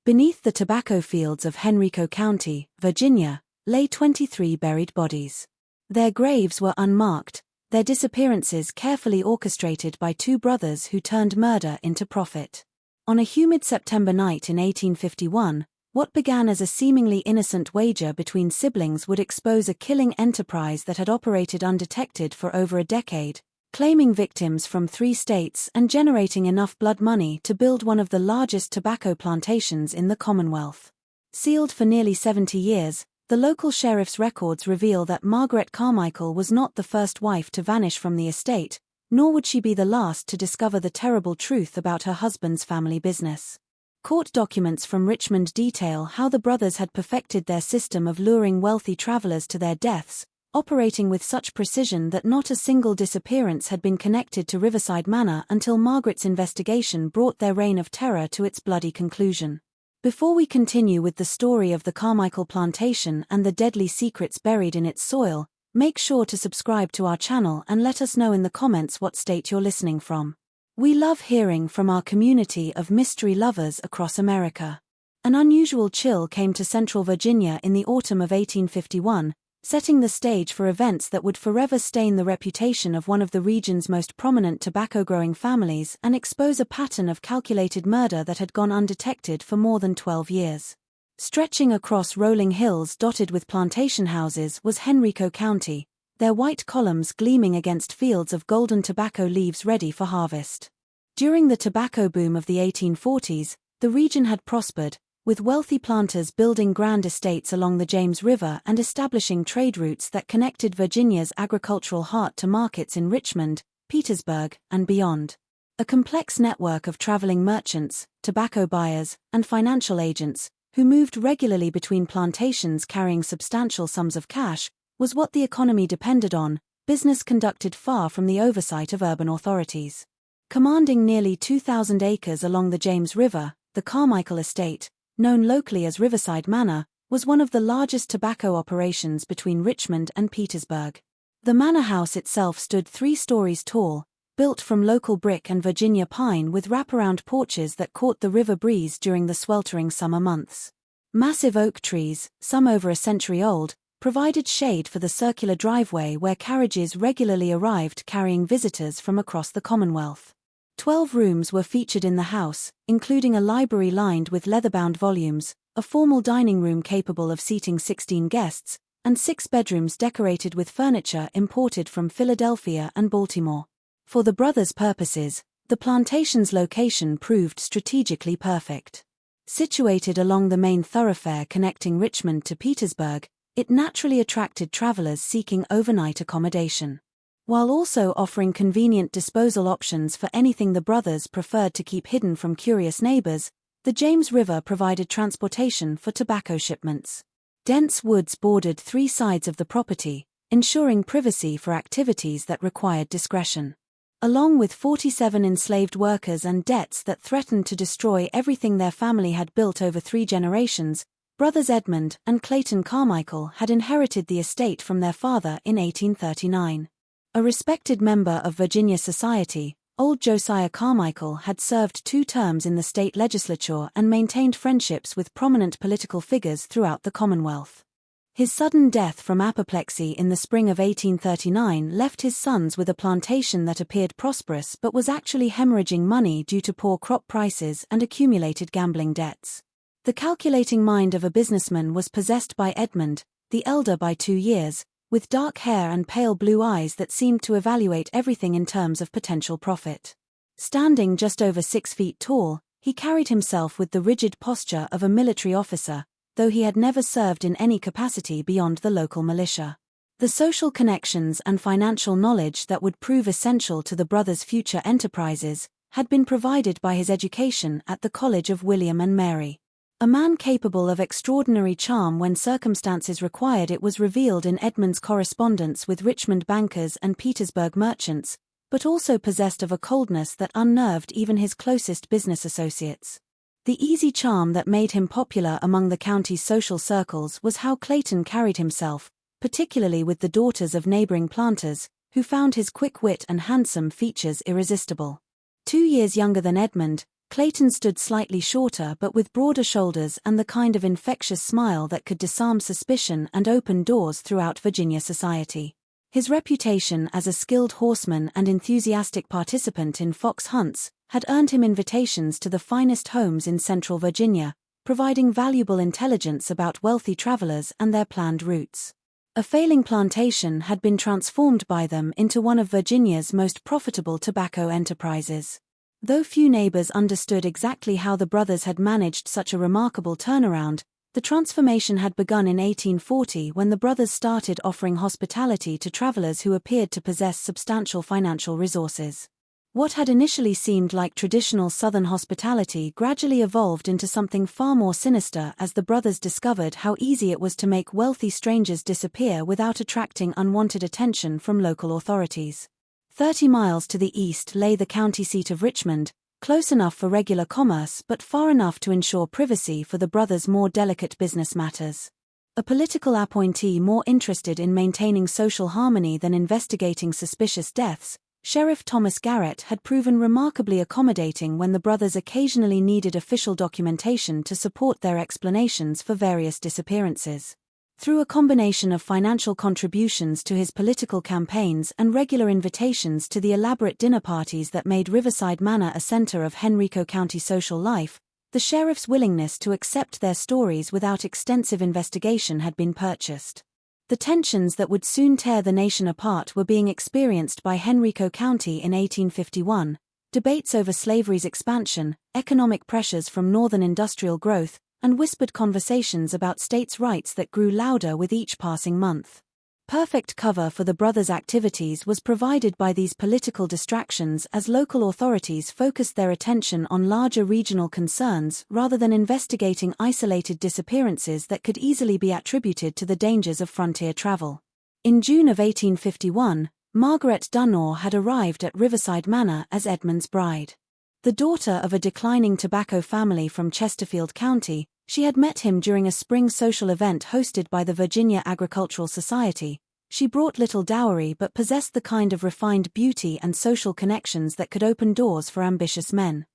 Beneath the tobacco fields of Henrico County, Virginia, lay 23 buried bodies. Their graves were unmarked, their disappearances carefully orchestrated by two brothers who turned murder into profit. On a humid September night in 1851, what began as a seemingly innocent wager between siblings would expose a killing enterprise that had operated undetected for over a decade, claiming victims from 3 states and generating enough blood money to build one of the largest tobacco plantations in the Commonwealth. Sealed for nearly 70 years, the local sheriff's records reveal that Margaret Carmichael was not the first wife to vanish from the estate, nor would she be the last to discover the terrible truth about her husband's family business. Court documents from Richmond detail how the brothers had perfected their system of luring wealthy travelers to their deaths, operating with such precision that not a single disappearance had been connected to Riverside Manor until Margaret's investigation brought their reign of terror to its bloody conclusion. Before we continue with the story of the Carmichael plantation and the deadly secrets buried in its soil, make sure to subscribe to our channel and let us know in the comments what state you're listening from. We love hearing from our community of mystery lovers across America. An unusual chill came to Central Virginia in the autumn of 1851, setting the stage for events that would forever stain the reputation of one of the region's most prominent tobacco-growing families and expose a pattern of calculated murder that had gone undetected for more than 12 years. Stretching across rolling hills dotted with plantation houses was Henrico County, their white columns gleaming against fields of golden tobacco leaves ready for harvest. During the tobacco boom of the 1840s, the region had prospered, with wealthy planters building grand estates along the James River and establishing trade routes that connected Virginia's agricultural heart to markets in Richmond, Petersburg, and beyond. A complex network of traveling merchants, tobacco buyers, and financial agents, who moved regularly between plantations carrying substantial sums of cash, was what the economy depended on, business conducted far from the oversight of urban authorities. Commanding nearly 2,000 acres along the James River, the Carmichael estate, known locally as Riverside Manor, was one of the largest tobacco operations between Richmond and Petersburg. The manor house itself stood 3 stories tall, built from local brick and Virginia pine with wraparound porches that caught the river breeze during the sweltering summer months. Massive oak trees, some over a century old, provided shade for the circular driveway where carriages regularly arrived carrying visitors from across the Commonwealth. 12 rooms were featured in the house, including a library lined with leather-bound volumes, a formal dining room capable of seating 16 guests, and 6 bedrooms decorated with furniture imported from Philadelphia and Baltimore. For the brothers' purposes, the plantation's location proved strategically perfect. Situated along the main thoroughfare connecting Richmond to Petersburg, it naturally attracted travelers seeking overnight accommodation. While also offering convenient disposal options for anything the brothers preferred to keep hidden from curious neighbors, the James River provided transportation for tobacco shipments. Dense woods bordered 3 sides of the property, ensuring privacy for activities that required discretion. Along with 47 enslaved workers and debts that threatened to destroy everything their family had built over 3 generations, brothers Edmund and Clayton Carmichael had inherited the estate from their father in 1839. A respected member of Virginia society, old Josiah Carmichael had served 2 terms in the state legislature and maintained friendships with prominent political figures throughout the Commonwealth. His sudden death from apoplexy in the spring of 1839 left his sons with a plantation that appeared prosperous but was actually hemorrhaging money due to poor crop prices and accumulated gambling debts. The calculating mind of a businessman was possessed by Edmund, the elder by 2 years, with dark hair and pale blue eyes that seemed to evaluate everything in terms of potential profit. Standing just over 6 feet tall, he carried himself with the rigid posture of a military officer, though he had never served in any capacity beyond the local militia. The social connections and financial knowledge that would prove essential to the brothers' future enterprises had been provided by his education at the College of William and Mary. A man capable of extraordinary charm when circumstances required it was revealed in Edmund's correspondence with Richmond bankers and Petersburg merchants, but also possessed of a coldness that unnerved even his closest business associates. The easy charm that made him popular among the county's social circles was how Clayton carried himself, particularly with the daughters of neighboring planters, who found his quick wit and handsome features irresistible. 2 years younger than Edmund, Clayton stood slightly shorter but with broader shoulders and the kind of infectious smile that could disarm suspicion and open doors throughout Virginia society. His reputation as a skilled horseman and enthusiastic participant in fox hunts had earned him invitations to the finest homes in central Virginia, providing valuable intelligence about wealthy travelers and their planned routes. A failing plantation had been transformed by them into one of Virginia's most profitable tobacco enterprises. Though few neighbors understood exactly how the brothers had managed such a remarkable turnaround, the transformation had begun in 1840 when the brothers started offering hospitality to travelers who appeared to possess substantial financial resources. What had initially seemed like traditional Southern hospitality gradually evolved into something far more sinister as the brothers discovered how easy it was to make wealthy strangers disappear without attracting unwanted attention from local authorities. 30 miles to the east lay the county seat of Richmond, close enough for regular commerce but far enough to ensure privacy for the brothers' more delicate business matters. A political appointee more interested in maintaining social harmony than investigating suspicious deaths, Sheriff Thomas Garrett had proven remarkably accommodating when the brothers occasionally needed official documentation to support their explanations for various disappearances. Through a combination of financial contributions to his political campaigns and regular invitations to the elaborate dinner parties that made Riverside Manor a center of Henrico County social life, the sheriff's willingness to accept their stories without extensive investigation had been purchased. The tensions that would soon tear the nation apart were being experienced by Henrico County in 1851, debates over slavery's expansion, economic pressures from northern industrial growth, and whispered conversations about states' rights that grew louder with each passing month. Perfect cover for the brothers' activities was provided by these political distractions as local authorities focused their attention on larger regional concerns rather than investigating isolated disappearances that could easily be attributed to the dangers of frontier travel. In June of 1851, Margaret Dunor had arrived at Riverside Manor as Edmund's bride. The daughter of a declining tobacco family from Chesterfield County, she had met him during a spring social event hosted by the Virginia Agricultural Society. She brought little dowry but possessed the kind of refined beauty and social connections that could open doors for ambitious men.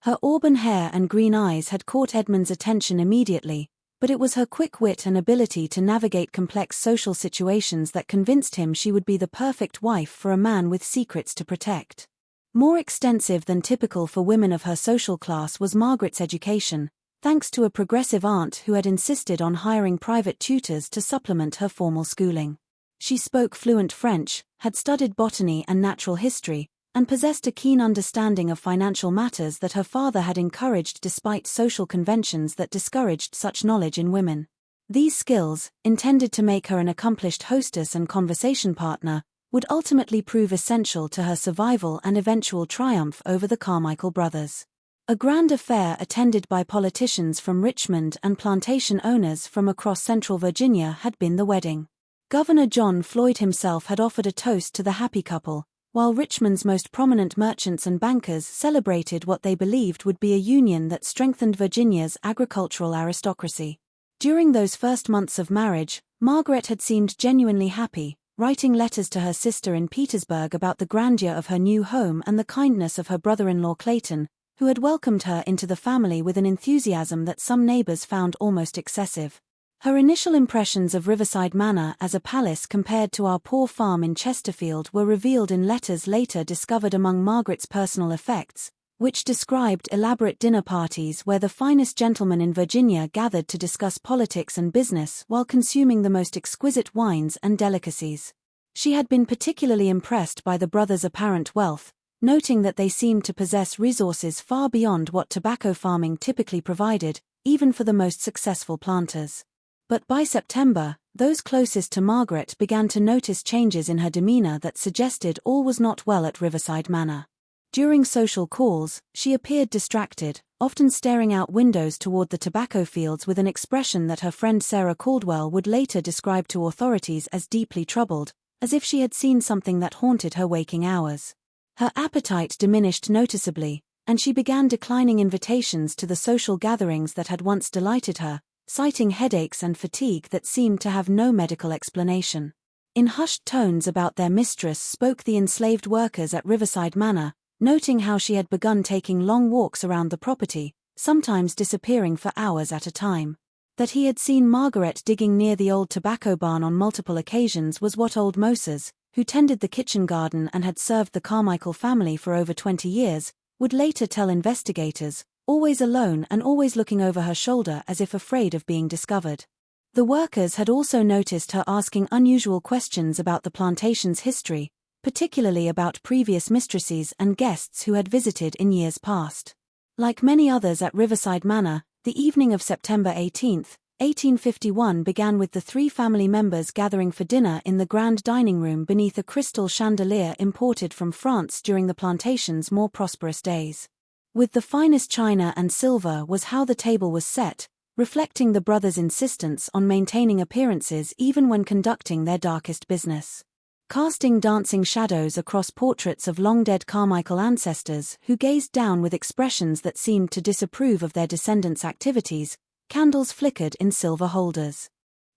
Her auburn hair and green eyes had caught Edmund's attention immediately, but it was her quick wit and ability to navigate complex social situations that convinced him she would be the perfect wife for a man with secrets to protect. More extensive than typical for women of her social class was Margaret's education, thanks to a progressive aunt who had insisted on hiring private tutors to supplement her formal schooling. She spoke fluent French, had studied botany and natural history, and possessed a keen understanding of financial matters that her father had encouraged despite social conventions that discouraged such knowledge in women. These skills, intended to make her an accomplished hostess and conversation partner, would ultimately prove essential to her survival and eventual triumph over the Carmichael brothers. A grand affair attended by politicians from Richmond and plantation owners from across central Virginia had been the wedding. Governor John Floyd himself had offered a toast to the happy couple, while Richmond's most prominent merchants and bankers celebrated what they believed would be a union that strengthened Virginia's agricultural aristocracy. During those first months of marriage, Margaret had seemed genuinely happy, writing letters to her sister in Petersburg about the grandeur of her new home and the kindness of her brother-in-law Clayton, who had welcomed her into the family with an enthusiasm that some neighbors found almost excessive. Her initial impressions of Riverside Manor as a palace compared to our poor farm in Chesterfield were revealed in letters later discovered among Margaret's personal effects, which described elaborate dinner parties where the finest gentlemen in Virginia gathered to discuss politics and business while consuming the most exquisite wines and delicacies. She had been particularly impressed by the brothers' apparent wealth, noting that they seemed to possess resources far beyond what tobacco farming typically provided, even for the most successful planters. But by September, those closest to Margaret began to notice changes in her demeanor that suggested all was not well at Riverside Manor. During social calls, she appeared distracted, often staring out windows toward the tobacco fields with an expression that her friend Sarah Caldwell would later describe to authorities as deeply troubled, as if she had seen something that haunted her waking hours. Her appetite diminished noticeably, and she began declining invitations to the social gatherings that had once delighted her, citing headaches and fatigue that seemed to have no medical explanation. In hushed tones about their mistress spoke the enslaved workers at Riverside Manor, noting how she had begun taking long walks around the property, sometimes disappearing for hours at a time. That he had seen Margaret digging near the old tobacco barn on multiple occasions was what old Moses, who tended the kitchen garden and had served the Carmichael family for over 20 years, would later tell investigators, always alone and always looking over her shoulder as if afraid of being discovered. The workers had also noticed her asking unusual questions about the plantation's history, particularly about previous mistresses and guests who had visited in years past. Like many others at Riverside Manor, the evening of September 18, 1851 began with the three family members gathering for dinner in the grand dining room beneath a crystal chandelier imported from France during the plantation's more prosperous days. With the finest china and silver was how the table was set, reflecting the brothers' insistence on maintaining appearances even when conducting their darkest business. Casting dancing shadows across portraits of long-dead Carmichael ancestors who gazed down with expressions that seemed to disapprove of their descendants' activities, candles flickered in silver holders.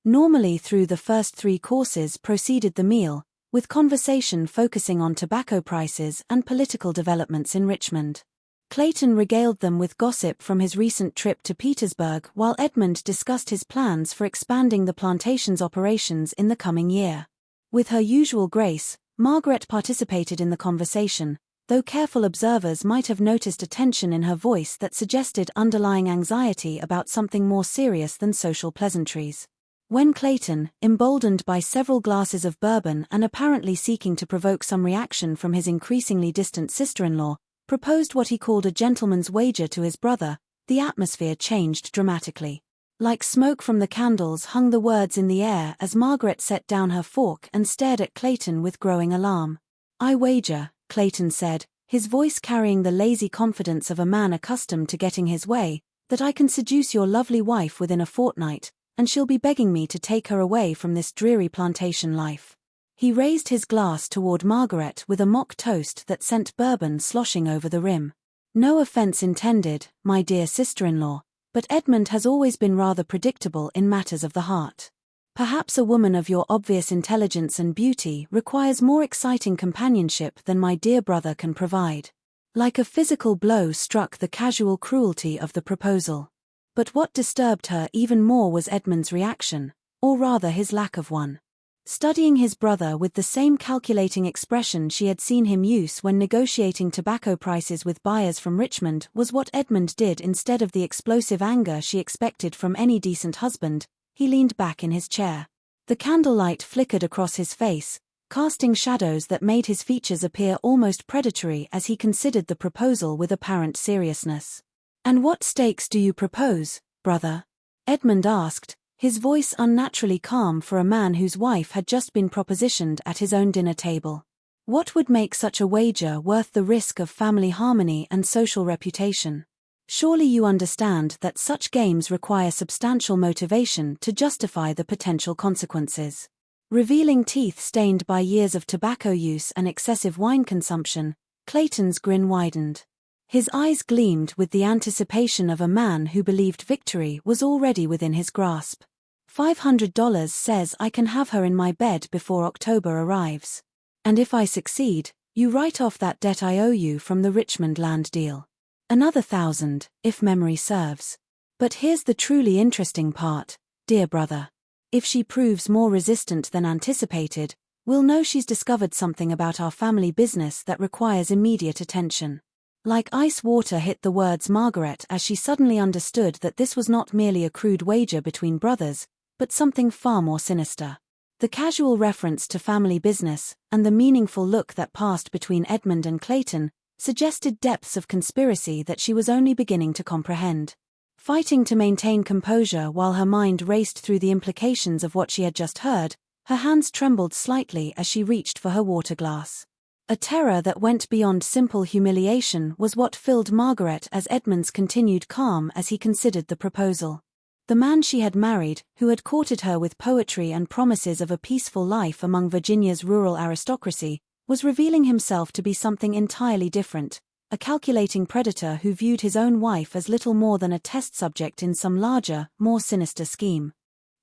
Normally through the first three courses proceeded the meal, with conversation focusing on tobacco prices and political developments in Richmond. Clayton regaled them with gossip from his recent trip to Petersburg while Edmund discussed his plans for expanding the plantation's operations in the coming year. With her usual grace, Margaret participated in the conversation, though careful observers might have noticed a tension in her voice that suggested underlying anxiety about something more serious than social pleasantries. When Clayton, emboldened by several glasses of bourbon and apparently seeking to provoke some reaction from his increasingly distant sister-in-law, proposed what he called a gentleman's wager to his brother, the atmosphere changed dramatically. Like smoke from the candles hung the words in the air as Margaret set down her fork and stared at Clayton with growing alarm. "I wager," Clayton said, his voice carrying the lazy confidence of a man accustomed to getting his way, "that I can seduce your lovely wife within a fortnight, and she'll be begging me to take her away from this dreary plantation life." He raised his glass toward Margaret with a mock toast that sent bourbon sloshing over the rim. "No offense intended, my dear sister-in-law, but Edmund has always been rather predictable in matters of the heart. Perhaps a woman of your obvious intelligence and beauty requires more exciting companionship than my dear brother can provide." Like a physical blow struck the casual cruelty of the proposal. But what disturbed her even more was Edmund's reaction, or rather his lack of one. Studying his brother with the same calculating expression she had seen him use when negotiating tobacco prices with buyers from Richmond was what Edmund did instead of the explosive anger she expected from any decent husband. He leaned back in his chair. The candlelight flickered across his face, casting shadows that made his features appear almost predatory as he considered the proposal with apparent seriousness. "And what stakes do you propose, brother?" Edmund asked, his voice unnaturally calm for a man whose wife had just been propositioned at his own dinner table. "What would make such a wager worth the risk of family harmony and social reputation? Surely you understand that such games require substantial motivation to justify the potential consequences." Revealing teeth stained by years of tobacco use and excessive wine consumption, Clayton's grin widened. His eyes gleamed with the anticipation of a man who believed victory was already within his grasp. $500 says I can have her in my bed before October arrives. And if I succeed, you write off that debt I owe you from the Richmond land deal. Another 1,000, if memory serves. But here's the truly interesting part, dear brother. If she proves more resistant than anticipated, we'll know she's discovered something about our family business that requires immediate attention. Like ice water hit the words Margaret as she suddenly understood that this was not merely a crude wager between brothers, but something far more sinister. The casual reference to family business, and the meaningful look that passed between Edmund and Clayton, suggested depths of conspiracy that she was only beginning to comprehend. Fighting to maintain composure while her mind raced through the implications of what she had just heard, her hands trembled slightly as she reached for her water glass. A terror that went beyond simple humiliation was what filled Margaret as Edmund's continued calm as he considered the proposal. The man she had married, who had courted her with poetry and promises of a peaceful life among Virginia's rural aristocracy, was revealing himself to be something entirely different, a calculating predator who viewed his own wife as little more than a test subject in some larger, more sinister scheme.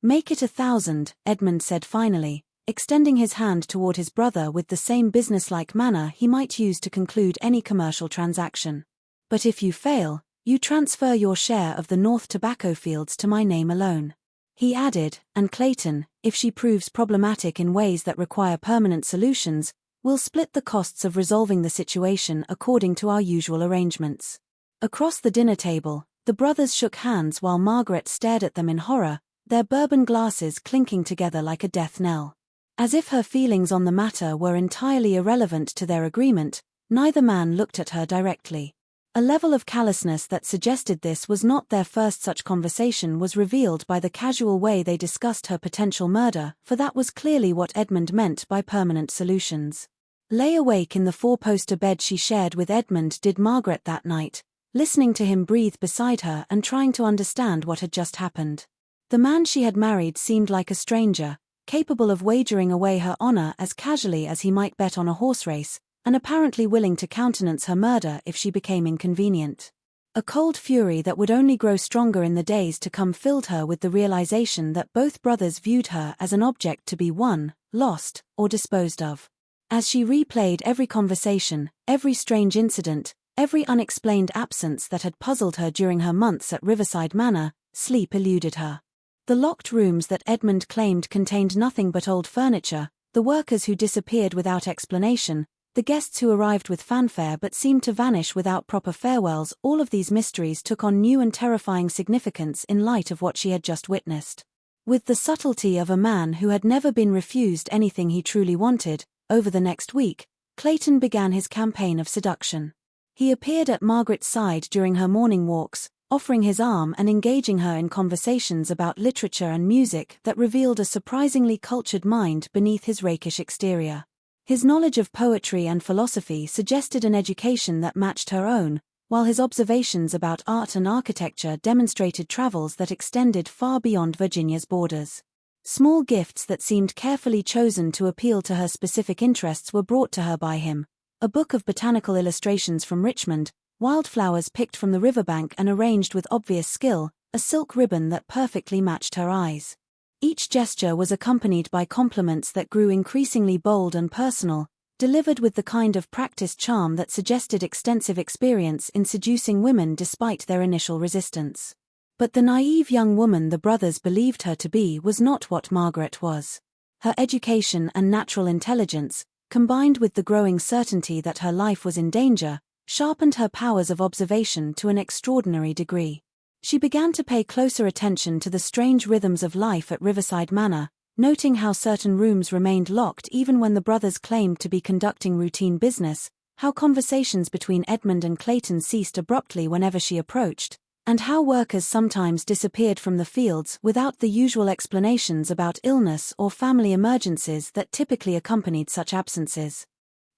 "Make it 1,000, Edmund said finally, extending his hand toward his brother with the same businesslike manner he might use to conclude any commercial transaction. "But if you fail, you transfer your share of the North tobacco fields to my name alone," he added, "and Clayton, if she proves problematic in ways that require permanent solutions, will split the costs of resolving the situation according to our usual arrangements." Across the dinner table, the brothers shook hands while Margaret stared at them in horror, their bourbon glasses clinking together like a death knell. As if her feelings on the matter were entirely irrelevant to their agreement, neither man looked at her directly. A level of callousness that suggested this was not their first such conversation was revealed by the casual way they discussed her potential murder, for that was clearly what Edmund meant by permanent solutions. Lay awake in the four-poster bed she shared with Edmund did Margaret that night, listening to him breathe beside her and trying to understand what had just happened. The man she had married seemed like a stranger, capable of wagering away her honor as casually as he might bet on a horse race, and apparently willing to countenance her murder if she became inconvenient. A cold fury that would only grow stronger in the days to come filled her with the realization that both brothers viewed her as an object to be won, lost, or disposed of. As she replayed every conversation, every strange incident, every unexplained absence that had puzzled her during her months at Riverside Manor, sleep eluded her. The locked rooms that Edmund claimed contained nothing but old furniture, the workers who disappeared without explanation, the guests who arrived with fanfare but seemed to vanish without proper farewells, all of these mysteries took on new and terrifying significance in light of what she had just witnessed. With the subtlety of a man who had never been refused anything he truly wanted, over the next week, Clayton began his campaign of seduction. He appeared at Margaret's side during her morning walks, offering his arm and engaging her in conversations about literature and music that revealed a surprisingly cultured mind beneath his rakish exterior. His knowledge of poetry and philosophy suggested an education that matched her own, while his observations about art and architecture demonstrated travels that extended far beyond Virginia's borders. Small gifts that seemed carefully chosen to appeal to her specific interests were brought to her by him: a book of botanical illustrations from Richmond, wildflowers picked from the riverbank and arranged with obvious skill, a silk ribbon that perfectly matched her eyes. Each gesture was accompanied by compliments that grew increasingly bold and personal, delivered with the kind of practiced charm that suggested extensive experience in seducing women despite their initial resistance. But the naive young woman the brothers believed her to be was not what Margaret was. Her education and natural intelligence, combined with the growing certainty that her life was in danger, sharpened her powers of observation to an extraordinary degree. She began to pay closer attention to the strange rhythms of life at Riverside Manor, noting how certain rooms remained locked even when the brothers claimed to be conducting routine business, how conversations between Edmund and Clayton ceased abruptly whenever she approached, and how workers sometimes disappeared from the fields without the usual explanations about illness or family emergencies that typically accompanied such absences.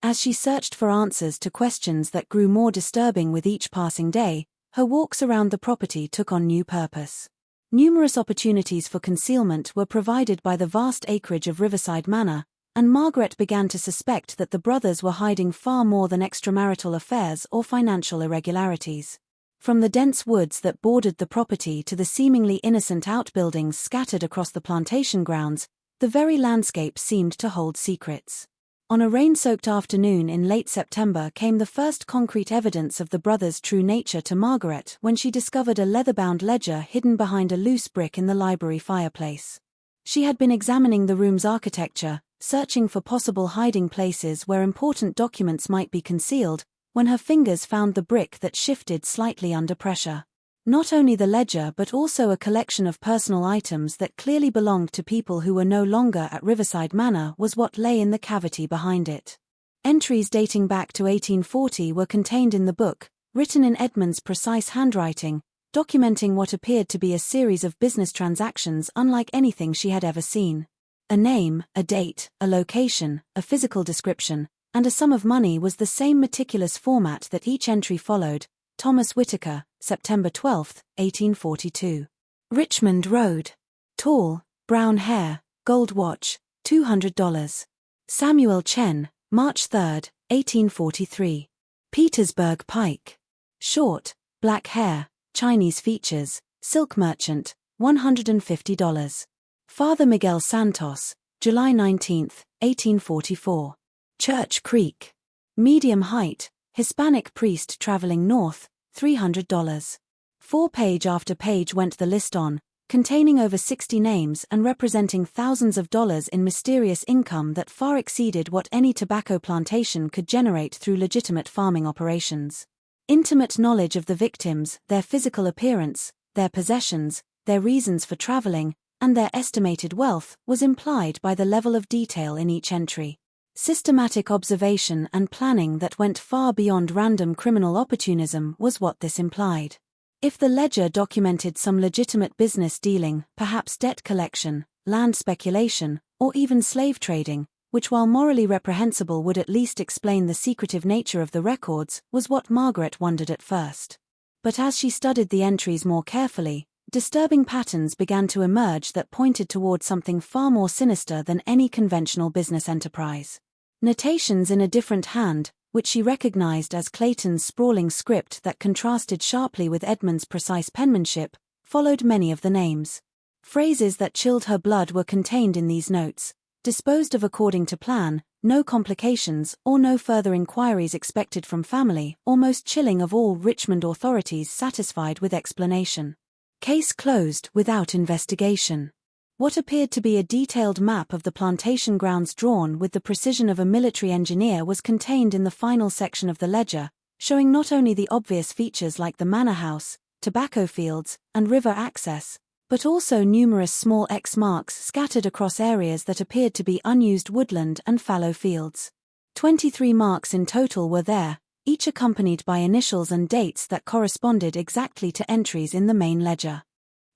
As she searched for answers to questions that grew more disturbing with each passing day, her walks around the property took on new purpose. Numerous opportunities for concealment were provided by the vast acreage of Riverside Manor, and Margaret began to suspect that the brothers were hiding far more than extramarital affairs or financial irregularities. From the dense woods that bordered the property to the seemingly innocent outbuildings scattered across the plantation grounds, the very landscape seemed to hold secrets. On a rain-soaked afternoon in late September came the first concrete evidence of the brothers' true nature to Margaret when she discovered a leather-bound ledger hidden behind a loose brick in the library fireplace. She had been examining the room's architecture, searching for possible hiding places where important documents might be concealed, when her fingers found the brick that shifted slightly under pressure. Not only the ledger but also a collection of personal items that clearly belonged to people who were no longer at Riverside Manor was what lay in the cavity behind it. Entries dating back to 1840 were contained in the book, written in Edmund's precise handwriting, documenting what appeared to be a series of business transactions unlike anything she had ever seen. A name, a date, a location, a physical description, and a sum of money was the same meticulous format that each entry followed. Thomas Whitaker, September 12, 1842. Richmond Road. Tall, brown hair, gold watch, $200. Samuel Chen, March 3, 1843. Petersburg Pike. Short, black hair, Chinese features, silk merchant, $150. Father Miguel Santos, July 19, 1844. Church Creek. Medium height, Hispanic priest traveling north, $300. 4-page after page went the list on, containing over 60 names and representing thousands of dollars in mysterious income that far exceeded what any tobacco plantation could generate through legitimate farming operations. Intimate knowledge of the victims, their physical appearance, their possessions, their reasons for traveling, and their estimated wealth was implied by the level of detail in each entry. Systematic observation and planning that went far beyond random criminal opportunism was what this implied. If the ledger documented some legitimate business dealing, perhaps debt collection, land speculation, or even slave trading, which while morally reprehensible would at least explain the secretive nature of the records, was what Margaret wondered at first. But as she studied the entries more carefully, disturbing patterns began to emerge that pointed toward something far more sinister than any conventional business enterprise. Notations in a different hand, which she recognized as Clayton's sprawling script that contrasted sharply with Edmund's precise penmanship, followed many of the names. Phrases that chilled her blood were contained in these notes: disposed of according to plan, no complications or no further inquiries expected from family, almost chilling of all Richmond authorities satisfied with explanation. Case closed without investigation. What appeared to be a detailed map of the plantation grounds drawn with the precision of a military engineer was contained in the final section of the ledger, showing not only the obvious features like the manor house, tobacco fields, and river access, but also numerous small X marks scattered across areas that appeared to be unused woodland and fallow fields. 23 marks in total were there, each accompanied by initials and dates that corresponded exactly to entries in the main ledger.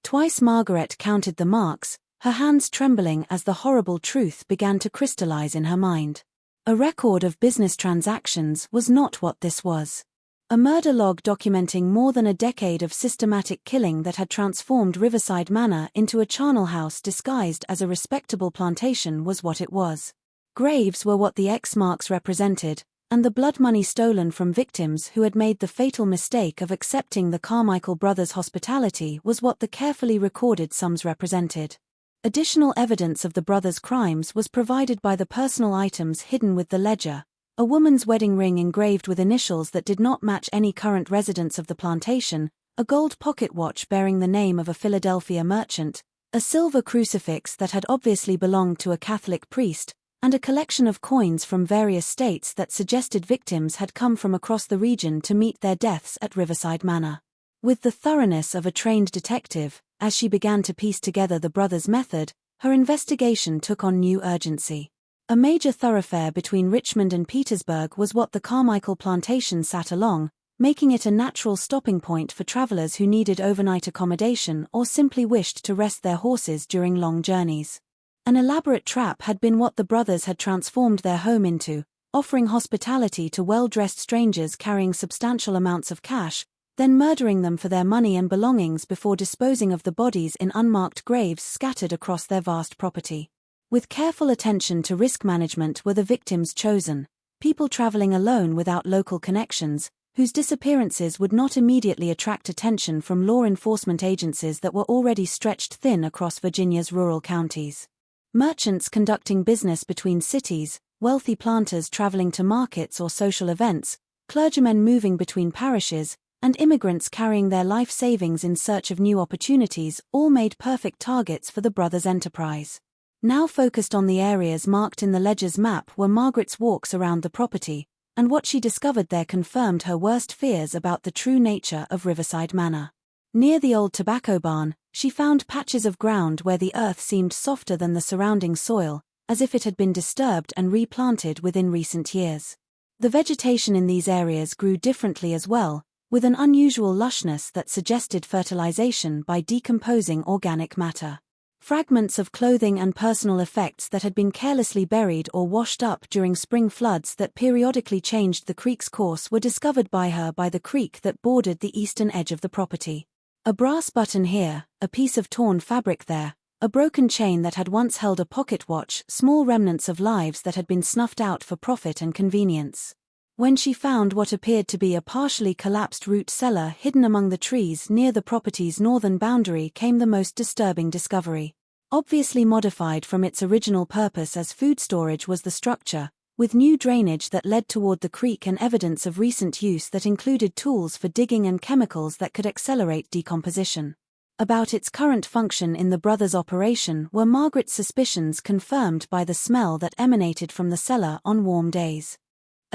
Twice Margaret counted the marks, her hands trembling as the horrible truth began to crystallize in her mind. A record of business transactions was not what this was. A murder log documenting more than a decade of systematic killing that had transformed Riverside Manor into a charnel house disguised as a respectable plantation was what it was. Graves were what the X marks represented, and the blood money stolen from victims who had made the fatal mistake of accepting the Carmichael brothers' hospitality was what the carefully recorded sums represented. Additional evidence of the brothers' crimes was provided by the personal items hidden with the ledger: a woman's wedding ring engraved with initials that did not match any current residents of the plantation, a gold pocket watch bearing the name of a Philadelphia merchant, a silver crucifix that had obviously belonged to a Catholic priest, and a collection of coins from various states that suggested victims had come from across the region to meet their deaths at Riverside Manor. With the thoroughness of a trained detective, as she began to piece together the brothers' method, her investigation took on new urgency. A major thoroughfare between Richmond and Petersburg was what the Carmichael plantation sat along, making it a natural stopping point for travelers who needed overnight accommodation or simply wished to rest their horses during long journeys. An elaborate trap had been what the brothers had transformed their home into, offering hospitality to well-dressed strangers carrying substantial amounts of cash, then murdering them for their money and belongings before disposing of the bodies in unmarked graves scattered across their vast property. With careful attention to risk management were the victims chosen, people traveling alone without local connections, whose disappearances would not immediately attract attention from law enforcement agencies that were already stretched thin across Virginia's rural counties. Merchants conducting business between cities, wealthy planters traveling to markets or social events, clergymen moving between parishes, and immigrants carrying their life savings in search of new opportunities all made perfect targets for the brothers' enterprise. Now focused on the areas marked in the ledger's map were Margaret's walks around the property, and what she discovered there confirmed her worst fears about the true nature of Riverside Manor. Near the old tobacco barn, she found patches of ground where the earth seemed softer than the surrounding soil, as if it had been disturbed and replanted within recent years. The vegetation in these areas grew differently as well, with an unusual lushness that suggested fertilization by decomposing organic matter. Fragments of clothing and personal effects that had been carelessly buried or washed up during spring floods that periodically changed the creek's course were discovered by her by the creek that bordered the eastern edge of the property. A brass button here, a piece of torn fabric there, a broken chain that had once held a pocket watch, small remnants of lives that had been snuffed out for profit and convenience. When she found what appeared to be a partially collapsed root cellar hidden among the trees near the property's northern boundary came the most disturbing discovery. obviously modified from its original purpose as food storage was the structure, with new drainage that led toward the creek and evidence of recent use that included tools for digging and chemicals that could accelerate decomposition. About its current function in the brothers' operation were Margaret's suspicions confirmed by the smell that emanated from the cellar on warm days.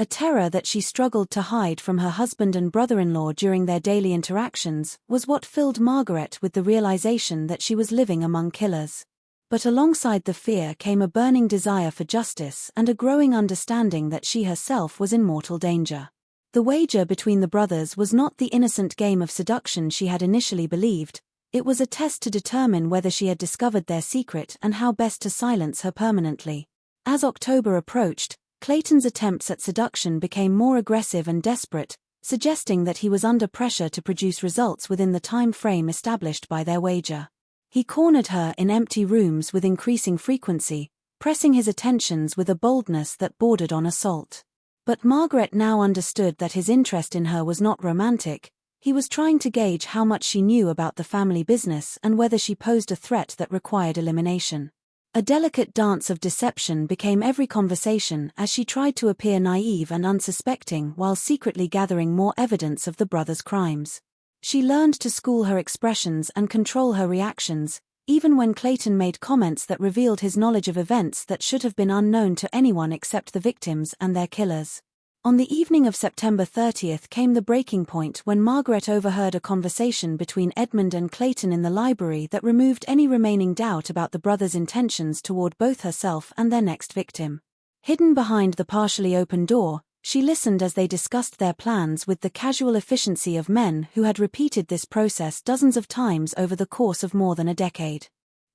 A terror that she struggled to hide from her husband and brother-in-law during their daily interactions was what filled Margaret with the realization that she was living among killers. But alongside the fear came a burning desire for justice and a growing understanding that she herself was in mortal danger. The wager between the brothers was not the innocent game of seduction she had initially believed. It was a test to determine whether she had discovered their secret and how best to silence her permanently. As October approached, Clayton's attempts at seduction became more aggressive and desperate, suggesting that he was under pressure to produce results within the time frame established by their wager. He cornered her in empty rooms with increasing frequency, pressing his attentions with a boldness that bordered on assault. But Margaret now understood that his interest in her was not romantic. He was trying to gauge how much she knew about the family business and whether she posed a threat that required elimination. A delicate dance of deception became every conversation as she tried to appear naive and unsuspecting while secretly gathering more evidence of the brothers' crimes. She learned to school her expressions and control her reactions, even when Clayton made comments that revealed his knowledge of events that should have been unknown to anyone except the victims and their killers. On the evening of September 30th came the breaking point when Margaret overheard a conversation between Edmund and Clayton in the library that removed any remaining doubt about the brothers' intentions toward both herself and their next victim. Hidden behind the partially open door, she listened as they discussed their plans with the casual efficiency of men who had repeated this process dozens of times over the course of more than a decade.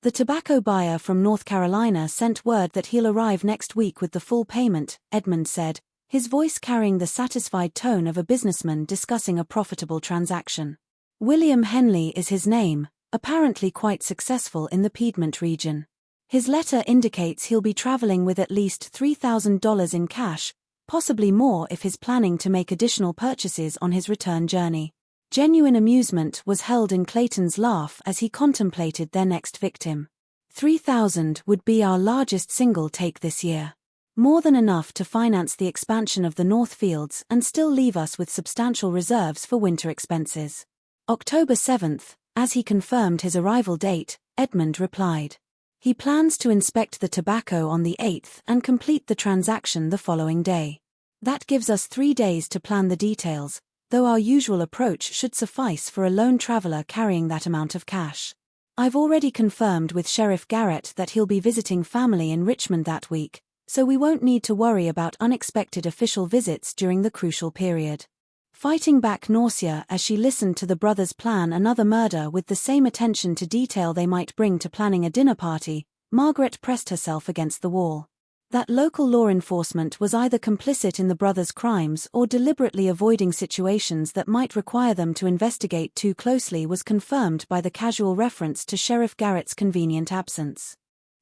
The tobacco buyer from North Carolina sent word that he'll arrive next week with the full payment, Edmund said, his voice carrying the satisfied tone of a businessman discussing a profitable transaction. William Henley is his name, apparently quite successful in the Piedmont region. His letter indicates he'll be traveling with at least $3,000 in cash, possibly more if he's planning to make additional purchases on his return journey. Genuine amusement was held in Clayton's laugh as he contemplated their next victim. 3,000 would be our largest single take this year. More than enough to finance the expansion of the North Fields and still leave us with substantial reserves for winter expenses. October 7th, as he confirmed his arrival date, Edmund replied. He plans to inspect the tobacco on the 8th and complete the transaction the following day. That gives us 3 days to plan the details, though our usual approach should suffice for a lone traveler carrying that amount of cash. I've already confirmed with Sheriff Garrett that he'll be visiting family in Richmond that week, so we won't need to worry about unexpected official visits during the crucial period. Fighting back nausea as she listened to the brothers plan another murder with the same attention to detail they might bring to planning a dinner party, Margaret pressed herself against the wall. That local law enforcement was either complicit in the brothers' crimes or deliberately avoiding situations that might require them to investigate too closely was confirmed by the casual reference to Sheriff Garrett's convenient absence.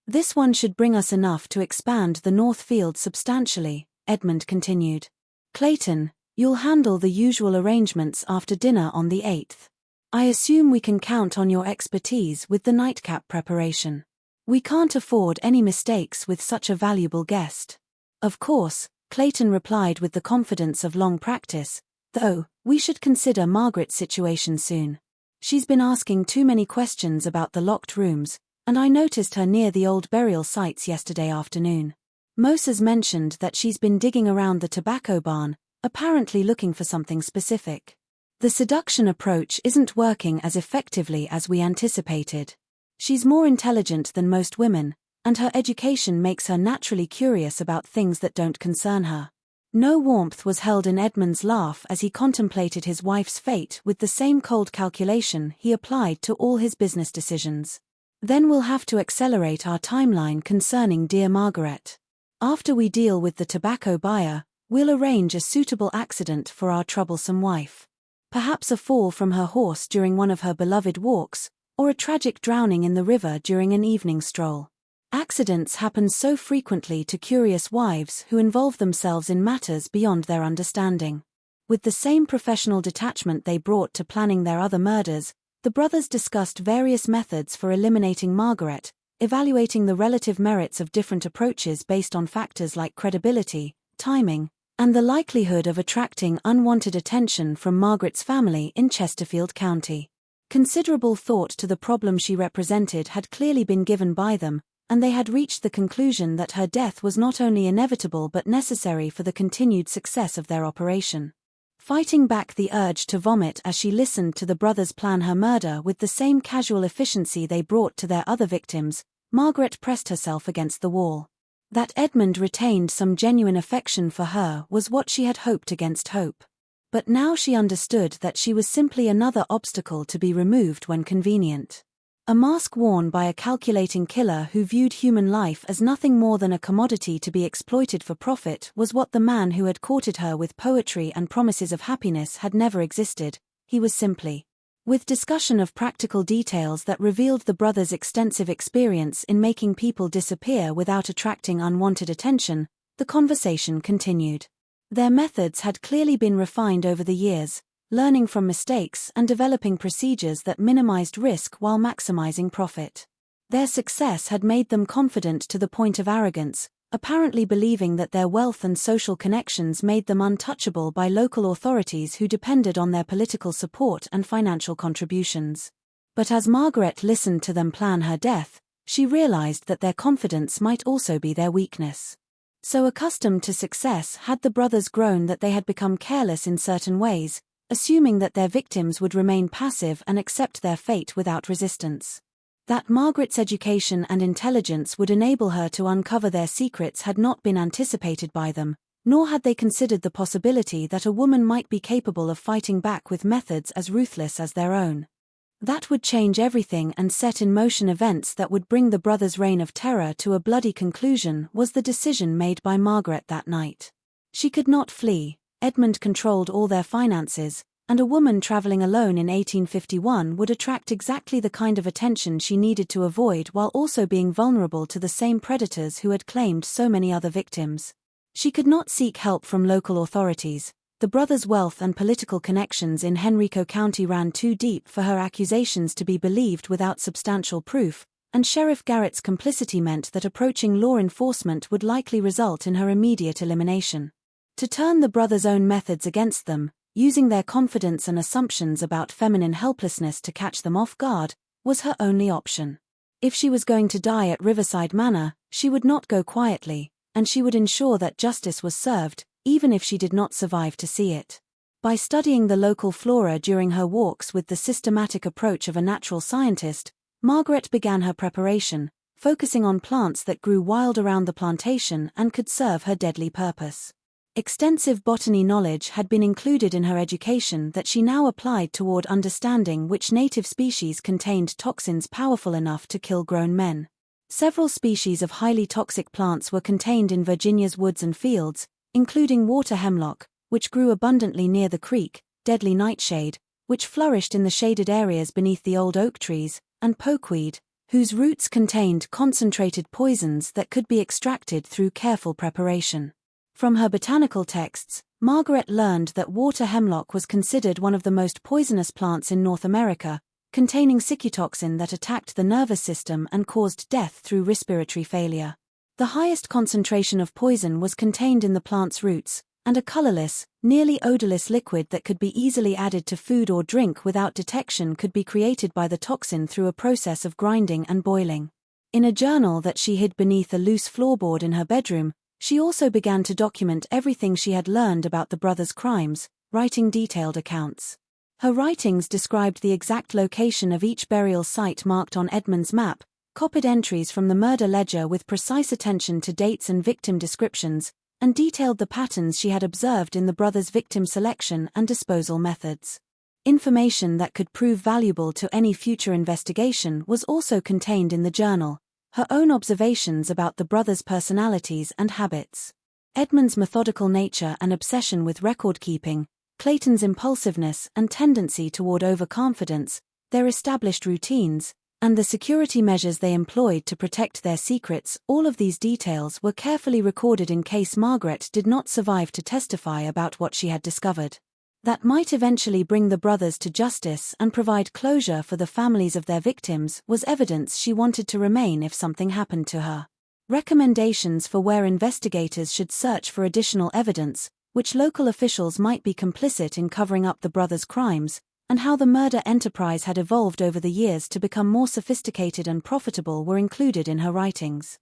This one should bring us enough to expand the North Field substantially, Edmund continued. Clayton, you'll handle the usual arrangements after dinner on the 8th. I assume we can count on your expertise with the nightcap preparation. We can't afford any mistakes with such a valuable guest. Of course, Clayton replied with the confidence of long practice, though, we should consider Margaret's situation soon. She's been asking too many questions about the locked rooms, and I noticed her near the old burial sites yesterday afternoon. Moses mentioned that she's been digging around the tobacco barn, apparently looking for something specific. The seduction approach isn't working as effectively as we anticipated. She's more intelligent than most women, and her education makes her naturally curious about things that don't concern her. No warmth was held in Edmund's laugh as he contemplated his wife's fate with the same cold calculation he applied to all his business decisions. Then we'll have to accelerate our timeline concerning dear Margaret. After we deal with the tobacco buyer, we'll arrange a suitable accident for our troublesome wife. Perhaps a fall from her horse during one of her beloved walks, or a tragic drowning in the river during an evening stroll. Accidents happen so frequently to curious wives who involve themselves in matters beyond their understanding. With the same professional detachment they brought to planning their other murders, the brothers discussed various methods for eliminating Margaret, evaluating the relative merits of different approaches based on factors like credibility, timing, and the likelihood of attracting unwanted attention from Margaret's family in Chesterfield County. Considerable thought to the problem she represented had clearly been given by them, and they had reached the conclusion that her death was not only inevitable but necessary for the continued success of their operation. Fighting back the urge to vomit as she listened to the brothers plan her murder with the same casual efficiency they brought to their other victims, Margaret pressed herself against the wall. That Edmund retained some genuine affection for her was what she had hoped against hope. But now she understood that she was simply another obstacle to be removed when convenient. A mask worn by a calculating killer who viewed human life as nothing more than a commodity to be exploited for profit was what the man who had courted her with poetry and promises of happiness had never existed. He was simply. With discussion of practical details that revealed the brothers' extensive experience in making people disappear without attracting unwanted attention, the conversation continued. Their methods had clearly been refined over the years, learning from mistakes and developing procedures that minimized risk while maximizing profit. Their success had made them confident to the point of arrogance, apparently believing that their wealth and social connections made them untouchable by local authorities who depended on their political support and financial contributions. But as Margaret listened to them plan her death, she realized that their confidence might also be their weakness. So accustomed to success had the brothers grown that they had become careless in certain ways, assuming that their victims would remain passive and accept their fate without resistance. That Margaret's education and intelligence would enable her to uncover their secrets had not been anticipated by them, nor had they considered the possibility that a woman might be capable of fighting back with methods as ruthless as their own. That would change everything and set in motion events that would bring the brothers' reign of terror to a bloody conclusion was the decision made by Margaret that night. She could not flee, Edmund controlled all their finances, and a woman traveling alone in 1851 would attract exactly the kind of attention she needed to avoid while also being vulnerable to the same predators who had claimed so many other victims. She could not seek help from local authorities. The brothers' wealth and political connections in Henrico County ran too deep for her accusations to be believed without substantial proof, and Sheriff Garrett's complicity meant that approaching law enforcement would likely result in her immediate elimination. To turn the brothers' own methods against them, using their confidence and assumptions about feminine helplessness to catch them off guard, was her only option. If she was going to die at Riverside Manor, she would not go quietly, and she would ensure that justice was served, even if she did not survive to see it. By studying the local flora during her walks with the systematic approach of a natural scientist, Margaret began her preparation, focusing on plants that grew wild around the plantation and could serve her deadly purpose. Extensive botany knowledge had been included in her education that she now applied toward understanding which native species contained toxins powerful enough to kill grown men. Several species of highly toxic plants were contained in Virginia's woods and fields, including water hemlock, which grew abundantly near the creek, deadly nightshade, which flourished in the shaded areas beneath the old oak trees, and pokeweed, whose roots contained concentrated poisons that could be extracted through careful preparation. From her botanical texts, Margaret learned that water hemlock was considered one of the most poisonous plants in North America, containing cyclotoxin that attacked the nervous system and caused death through respiratory failure. The highest concentration of poison was contained in the plant's roots, and a colorless, nearly odorless liquid that could be easily added to food or drink without detection could be created by the toxin through a process of grinding and boiling. In a journal that she hid beneath a loose floorboard in her bedroom, she also began to document everything she had learned about the brothers' crimes, writing detailed accounts. Her writings described the exact location of each burial site marked on Edmund's map, copied entries from the murder ledger with precise attention to dates and victim descriptions, and detailed the patterns she had observed in the brothers' victim selection and disposal methods. Information that could prove valuable to any future investigation was also contained in the journal, her own observations about the brothers' personalities and habits. Edmund's methodical nature and obsession with record-keeping, Clayton's impulsiveness and tendency toward overconfidence, their established routines, and the security measures they employed to protect their secrets, all of these details were carefully recorded in case Margaret did not survive to testify about what she had discovered. that might eventually bring the brothers to justice and provide closure for the families of their victims, was evidence she wanted to remain if something happened to her. Recommendations for where investigators should search for additional evidence, which local officials might be complicit in covering up the brothers' crimes, and how the murder enterprise had evolved over the years to become more sophisticated and profitable were included in her writings.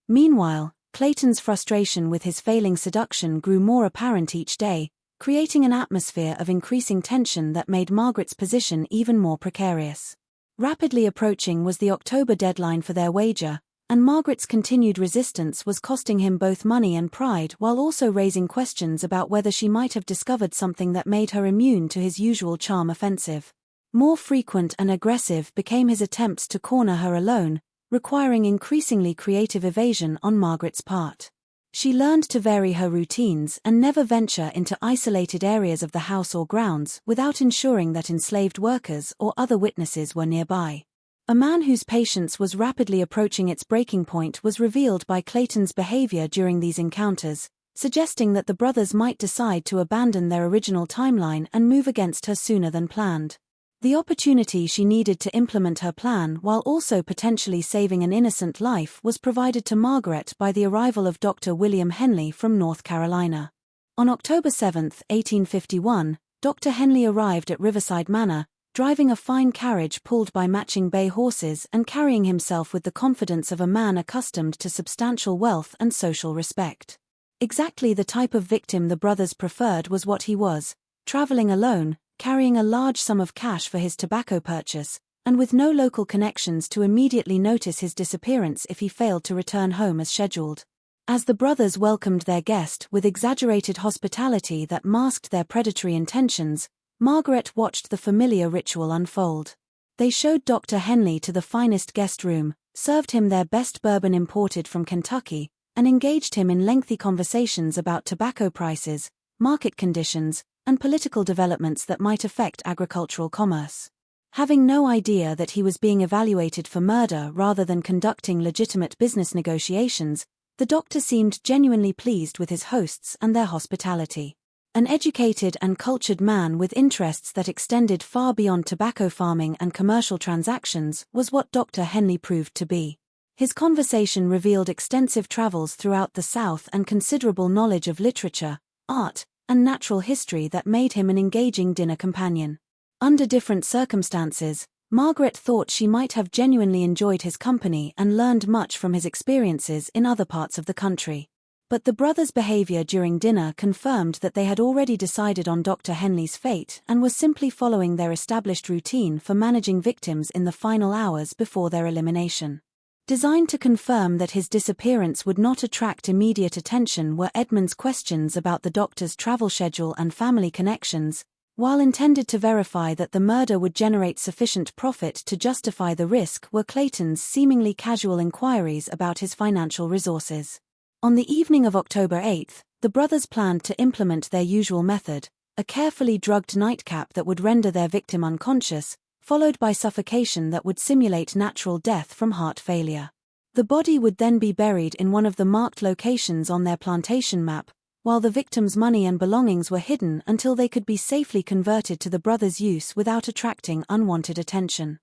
Meanwhile, Clayton's frustration with his failing seduction grew more apparent each day, creating an atmosphere of increasing tension that made Margaret's position even more precarious. Rapidly approaching was the October deadline for their wager, and Margaret's continued resistance was costing him both money and pride while also raising questions about whether she might have discovered something that made her immune to his usual charm offensive. More frequent and aggressive became his attempts to corner her alone, requiring increasingly creative evasion on Margaret's part. She learned to vary her routines and never venture into isolated areas of the house or grounds without ensuring that enslaved workers or other witnesses were nearby. A man whose patience was rapidly approaching its breaking point was revealed by Clayton's behavior during these encounters, suggesting that the brothers might decide to abandon their original timeline and move against her sooner than planned. The opportunity she needed to implement her plan while also potentially saving an innocent life was provided to Margaret by the arrival of Dr. William Henley from North Carolina. On October 7, 1851, Dr. Henley arrived at Riverside Manor, driving a fine carriage pulled by matching bay horses and carrying himself with the confidence of a man accustomed to substantial wealth and social respect. Exactly the type of victim the brothers preferred was what he was, traveling alone, carrying a large sum of cash for his tobacco purchase, and with no local connections to immediately notice his disappearance if he failed to return home as scheduled. As the brothers welcomed their guest with exaggerated hospitality that masked their predatory intentions, Margaret watched the familiar ritual unfold. They showed Dr. Henley to the finest guest room, served him their best bourbon imported from Kentucky, and engaged him in lengthy conversations about tobacco prices, market conditions, and political developments that might affect agricultural commerce. Having no idea that he was being evaluated for murder rather than conducting legitimate business negotiations, the doctor seemed genuinely pleased with his hosts and their hospitality. An educated and cultured man with interests that extended far beyond tobacco farming and commercial transactions was what Dr. Henley proved to be. His conversation revealed extensive travels throughout the South and considerable knowledge of literature, art, and natural history that made him an engaging dinner companion. Under different circumstances, Margaret thought she might have genuinely enjoyed his company and learned much from his experiences in other parts of the country. But the brothers' behavior during dinner confirmed that they had already decided on Dr. Henley's fate and were simply following their established routine for managing victims in the final hours before their elimination. Designed to confirm that his disappearance would not attract immediate attention were Edmund's questions about the doctor's travel schedule and family connections, while intended to verify that the murder would generate sufficient profit to justify the risk were Clayton's seemingly casual inquiries about his financial resources. On the evening of October 8, the brothers planned to implement their usual method, a carefully drugged nightcap that would render their victim unconscious, followed by suffocation that would simulate natural death from heart failure. The body would then be buried in one of the marked locations on their plantation map, while the victim's money and belongings were hidden until they could be safely converted to the brothers' use without attracting unwanted attention.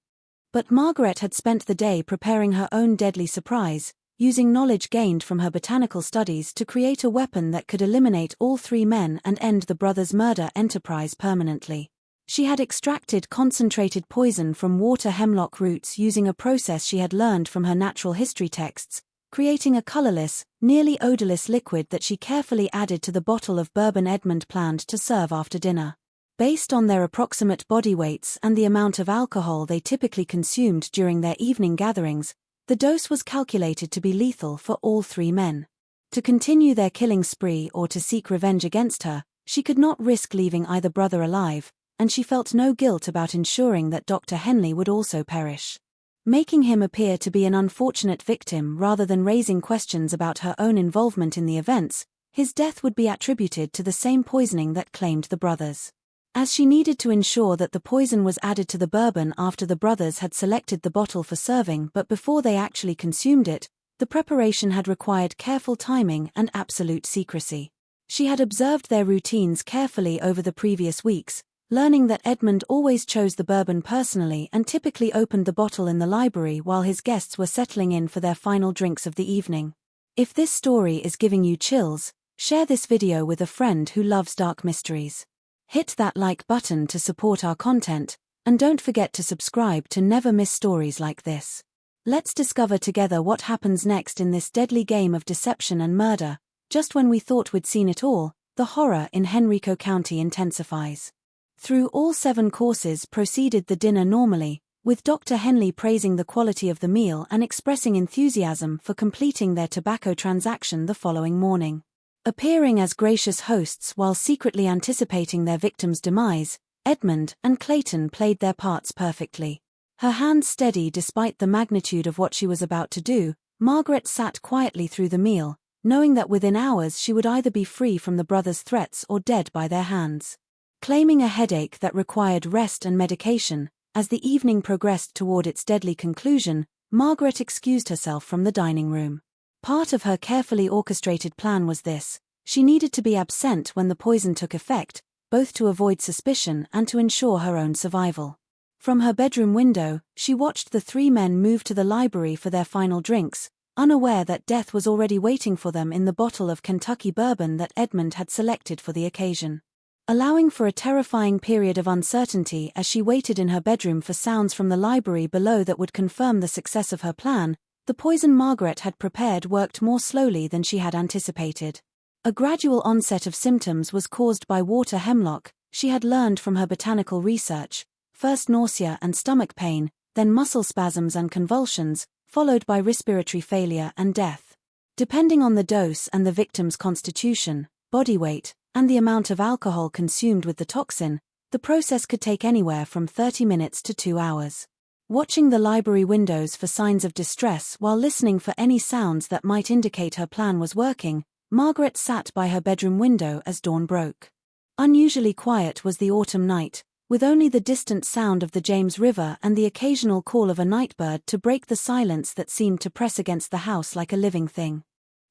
But Margaret had spent the day preparing her own deadly surprise, using knowledge gained from her botanical studies to create a weapon that could eliminate all three men and end the brothers' murder enterprise permanently. She had extracted concentrated poison from water hemlock roots using a process she had learned from her natural history texts, creating a colorless, nearly odorless liquid that she carefully added to the bottle of bourbon Edmund planned to serve after dinner. Based on their approximate body weights and the amount of alcohol they typically consumed during their evening gatherings, the dose was calculated to be lethal for all three men. To continue their killing spree or to seek revenge against her, she could not risk leaving either brother alive, and she felt no guilt about ensuring that Dr. Henley would also perish. Making him appear to be an unfortunate victim rather than raising questions about her own involvement in the events, his death would be attributed to the same poisoning that claimed the brothers. As she needed to ensure that the poison was added to the bourbon after the brothers had selected the bottle for serving but before they actually consumed it, the preparation had required careful timing and absolute secrecy. She had observed their routines carefully over the previous weeks, learning that Edmund always chose the bourbon personally and typically opened the bottle in the library while his guests were settling in for their final drinks of the evening. If this story is giving you chills, share this video with a friend who loves dark mysteries. Hit that like button to support our content, and don't forget to subscribe to never miss stories like this. Let's discover together what happens next in this deadly game of deception and murder. Just when we thought we'd seen it all, the horror in Henrico County intensifies. Through all 7 courses proceeded the dinner normally, with Dr. Henley praising the quality of the meal and expressing enthusiasm for completing their tobacco transaction the following morning. Appearing as gracious hosts while secretly anticipating their victim's demise, Edmund and Clayton played their parts perfectly. Her hands steady despite the magnitude of what she was about to do, Margaret sat quietly through the meal, knowing that within hours she would either be free from the brothers' threats or dead by their hands. Claiming a headache that required rest and medication, as the evening progressed toward its deadly conclusion, Margaret excused herself from the dining room. Part of her carefully orchestrated plan was this: she needed to be absent when the poison took effect, both to avoid suspicion and to ensure her own survival. From her bedroom window, she watched the 3 men move to the library for their final drinks, unaware that death was already waiting for them in the bottle of Kentucky bourbon that Edmund had selected for the occasion. Allowing for a terrifying period of uncertainty as she waited in her bedroom for sounds from the library below that would confirm the success of her plan, the poison Margaret had prepared worked more slowly than she had anticipated. A gradual onset of symptoms was caused by water hemlock, she had learned from her botanical research, first nausea and stomach pain, then muscle spasms and convulsions, followed by respiratory failure and death. Depending on the dose and the victim's constitution, body weight, and the amount of alcohol consumed with the toxin, the process could take anywhere from 30 minutes to 2 hours. Watching the library windows for signs of distress while listening for any sounds that might indicate her plan was working, Margaret sat by her bedroom window as dawn broke. Unusually quiet was the autumn night, with only the distant sound of the James River and the occasional call of a nightbird to break the silence that seemed to press against the house like a living thing.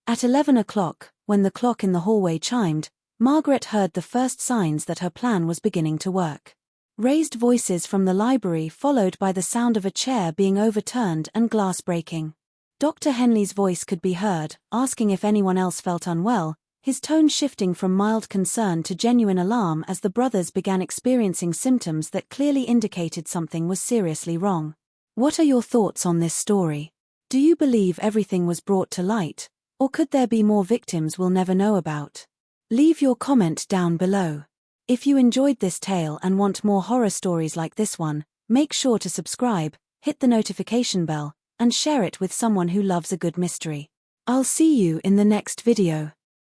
At 11 o'clock, when the clock in the hallway chimed, Margaret heard the first signs that her plan was beginning to work. Raised voices from the library followed by the sound of a chair being overturned and glass breaking. Dr. Henley's voice could be heard, asking if anyone else felt unwell, his tone shifting from mild concern to genuine alarm as the brothers began experiencing symptoms that clearly indicated something was seriously wrong. What are your thoughts on this story? Do you believe everything was brought to light, or could there be more victims we'll never know about? Leave your comment down below. If you enjoyed this tale and want more horror stories like this one, make sure to subscribe, hit the notification bell, and share it with someone who loves a good mystery. I'll see you in the next video.